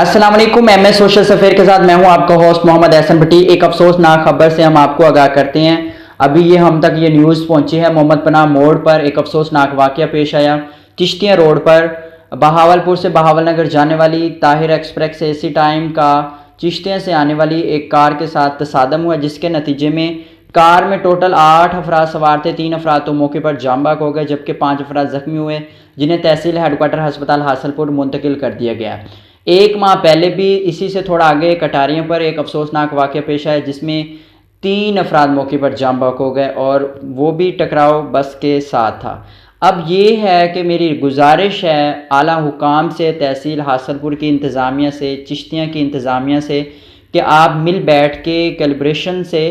अस्सलाम वालेकुम। MS social सफ़ेर के साथ मैं हूं आपका होस्ट मोहम्मद एहसन भट्टी। एक अफसोसनाक खबर से हम आपको आगाह करते हैं। अभी ये हम तक ये न्यूज़ पहुंची है, मोहम्मद पनाह मोड़ पर एक अफसोसनाक वाक़या पेश आया। चिश्तियाँ रोड पर बहावलपुर से बहावलनगर जाने वाली ताहिर एक्सप्रेस AC टाइम का चिश्तियाँ से आने वाली एक कार के साथ तसादम हुआ, जिसके नतीजे में कार में टोटल 8 अफराद सवार थे। 3 अफराद तो मौके पर जाम बहक हो गए, जबकि 5 अफराद ज़ख्मी हुए, जिन्हें तहसील हेडक्वार्टर हस्पताल हासलपुर मुंतकिल कर दिया गया। एक माह पहले भी इसी से थोड़ा आगे कटारियों पर एक अफसोसनाक वाक़या पेश आया, जिसमें 3 अफराद मौके पर जाम बहक हो गए और वो भी टकराव बस के साथ था। अब ये है कि मेरी गुजारिश है आला हुकाम से, तहसील हासलपुर की इंतज़ामिया से, चिश्तियाँ की इंतज़ामिया से, कि आप मिल बैठ के कैलिब्रेशन से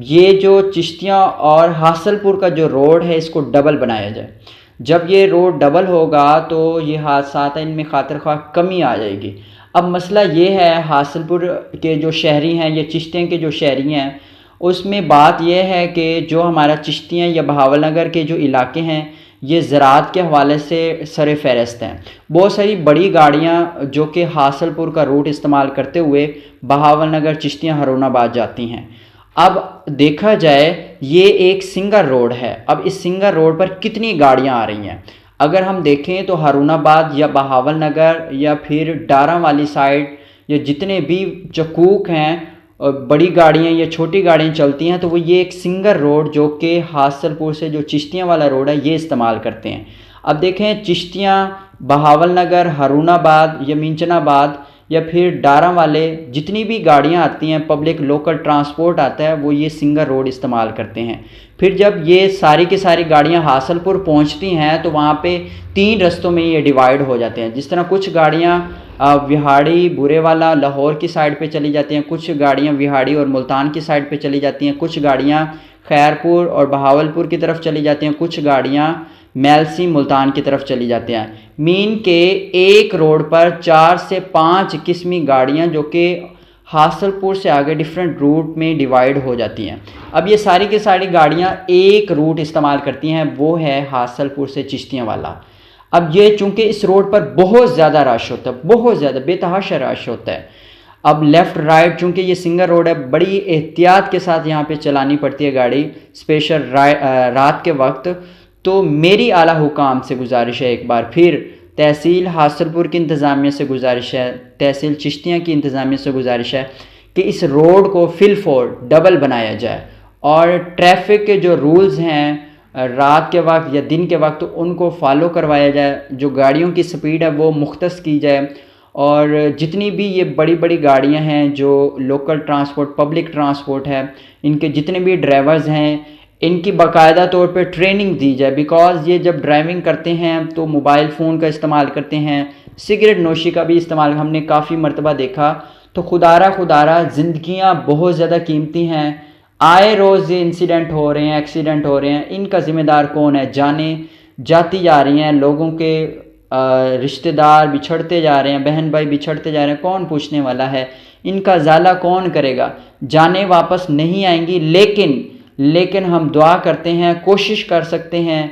ये जो चिश्तियाँ और हासलपुर का जो रोड है इसको डबल बनाया जाए। जब ये रोड डबल होगा तो ये हादसात हैं इनमें खातिर ख्वाह कमी आ जाएगी। अब मसला ये है, हासलपुर के जो शहरी हैं या चिश्तियाँ के जो शहरी हैं, उसमें बात यह है कि जो हमारा चिश्तियाँ या बहावलनगर के जो इलाके हैं ये ज़राअत के हवाले से सर फ़हरिस्त हैं। बहुत सारी बड़ी गाड़ियाँ जो कि हासलपुर का रूट इस्तेमाल करते हुए बहावलनगर, चिश्तियाँ, हारूनाबाद जाती हैं। अब देखा जाए ये एक सिंगल रोड है, अब इस सिंगल रोड पर कितनी गाड़ियां आ रही हैं। अगर हम देखें तो हारूनाबाद या बहावलनगर या फिर डारा वाली साइड या जितने भी चकूक हैं बड़ी गाड़ियां या छोटी गाड़ियां चलती हैं, तो वो ये एक सिंगल रोड जो कि हासलपुर से जो चिश्तियाँ वाला रोड है ये इस्तेमाल करते हैं। अब देखें चिश्तियाँ, बहावलनगर, हारूनाबाद या मींचनाबाद या फिर डारा वाले जितनी भी गाड़ियां आती हैं, पब्लिक लोकल ट्रांसपोर्ट आता है, वो ये सिंगल रोड इस्तेमाल करते हैं। फिर जब ये सारी की सारी गाड़ियां हासलपुर पहुंचती हैं तो वहाँ पे 3 रस्तों में ये डिवाइड हो जाते हैं। जिस तरह कुछ गाड़ियां विहाड़ी, बुरेवाला, लाहौर की साइड पे चली जाती हैं, कुछ गाड़ियां विहाड़ी और मुल्तान की साइड पे चली जाती हैं, कुछ गाड़ियां खैरपुर और बहावलपुर की तरफ चली जाती हैं, कुछ गाड़ियां मेलसी, मुल्तान की तरफ चली जाते हैं। मीन के एक रोड पर 4 से 5 किस्मी गाड़ियां जो कि हासलपुर से आगे डिफरेंट रूट में डिवाइड हो जाती हैं। अब ये सारी की सारी गाड़ियां एक रूट इस्तेमाल करती हैं, वो है हासलपुर से चिश्तियाँ वाला। अब ये चूँकि इस रोड पर बहुत ज़्यादा रश होता है, बहुत ज़्यादा बेतहाशा रश होता है। अब लेफ़्ट राइट चूँकि ये सिंगल रोड है, बड़ी एहतियात के साथ यहाँ पे चलानी पड़ती है गाड़ी, स्पेशल रात के वक्त। तो मेरी आला हुकाम से गुजारिश है, एक बार फिर तहसील हासलपुर की इंतज़ामिया से गुजारिश है, तहसील चिश्तियाँ की इंतज़ामिया से गुजारिश है कि इस रोड को फिलफोर डबल बनाया जाए और ट्रैफिक के जो रूल्स हैं रात के वक्त या दिन के वक्त उनको फॉलो करवाया जाए। जो गाड़ियों की स्पीड है वो मुख्तस की जाए और जितनी भी ये बड़ी बड़ी गाड़ियाँ हैं जो लोकल ट्रांसपोर्ट, पब्लिक ट्रांसपोर्ट है, इनके जितने भी ड्राइवर्स हैं इनकी बाकायदा तौर पे ट्रेनिंग दी जाए। बिकॉज़ ये जब ड्राइविंग करते हैं तो मोबाइल फ़ोन का इस्तेमाल करते हैं, सिगरेट नोशी का भी इस्तेमाल हमने काफ़ी मरतबा देखा। तो खुदारा ज़िंदगियाँ बहुत ज़्यादा कीमती हैं, आए रोज़ ये इंसिडेंट हो रहे हैं, एक्सीडेंट हो रहे हैं, इनका ज़िम्मेदार कौन है? जानें जाती जा रही हैं, लोगों के रिश्तेदार बिछड़ते जा रहे हैं, बहन भाई बिछड़ते जा रहे हैं, कौन पूछने वाला है? इनका ज़ाला कौन करेगा? जानें वापस नहीं आएंगी, लेकिन हम दुआ करते हैं, कोशिश कर सकते हैं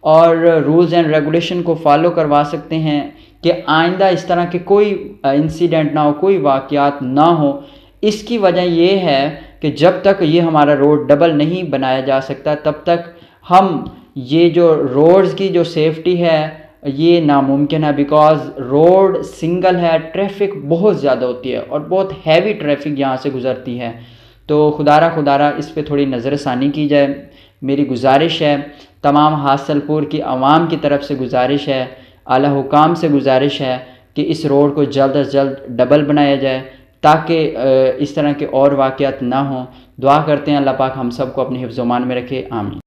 और रूल्स एंड रेगुलेशन को फॉलो करवा सकते हैं कि आइंदा इस तरह के कोई इंसिडेंट ना हो, कोई वाक़यात ना हो। इसकी वजह ये है कि जब तक ये हमारा रोड डबल नहीं बनाया जा सकता तब तक हम ये जो रोड्स की जो सेफ्टी है ये नामुमकिन है। बिकॉज़ रोड सिंगल है, ट्रैफिक बहुत ज़्यादा होती है और बहुत हैवी ट्रैफिक यहाँ से गुज़रती है। तो खुदारा इस पे थोड़ी नज़रसानी की जाए, मेरी गुजारिश है। तमाम हासलपुर की आवाम की तरफ से गुजारिश है, आला हुकाम से गुजारिश है कि इस रोड को जल्द अज जल्द डबल बनाया जाए ताकि इस तरह के और वाक़यात ना हों। दुआ करते हैं अल्लाह पाक हम सब को अपने हिफ्ज़-ओ-मान में रखे, आमीन।